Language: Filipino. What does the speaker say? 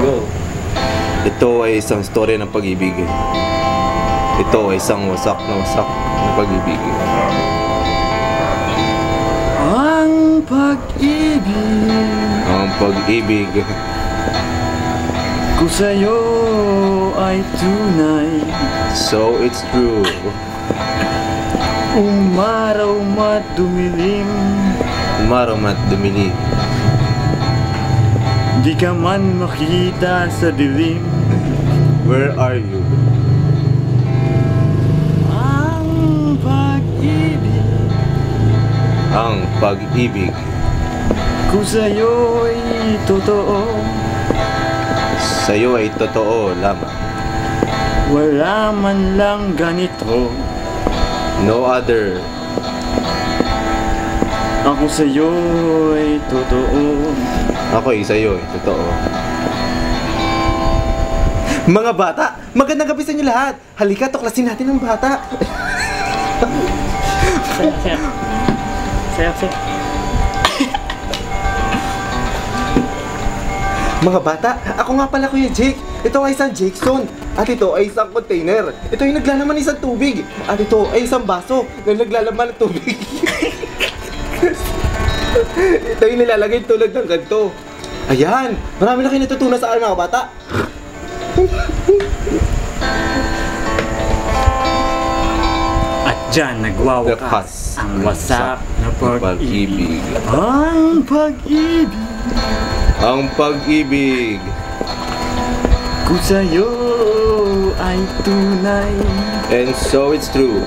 Go. Ito ay isang storya ng pag-ibig. Ito ay isang wasak na pag-ibig. Ang pag-ibig Ang pag-ibig ko sa'yo ay tunay. So it's true. Umaraw mat dumilim, Umaraw at dumili. di ka man makita sa dilim. Where are you? Ang pag-ibig Ang pag-ibig ko sa'yo'y totoo. sa'yo ay totoo lamang. Wala man lang ganito. No other. Ako sa'yo'y totoo. Ako ay sa'yo ay totoo. Mga bata, magandang gabi sa inyo lahat. Halika, tuklasin natin ang bata. Sayo. Mga bata, ako nga pala Kuya Jake. Ito ay isang Jakeson. At ito ay isang container. Ito ay naglalaman ng isang tubig. At ito ay isang baso na naglalaman ng tubig. Ito ay nilalagay tulad ng ganito. Ayan, marami na kayo natutunan sa akin mga bata. At dyan nagwawakas ang wasak na pag-ibig. Ang pag-ibig Ang pag-ibig ko sa'yo ay tunay. and so it's true.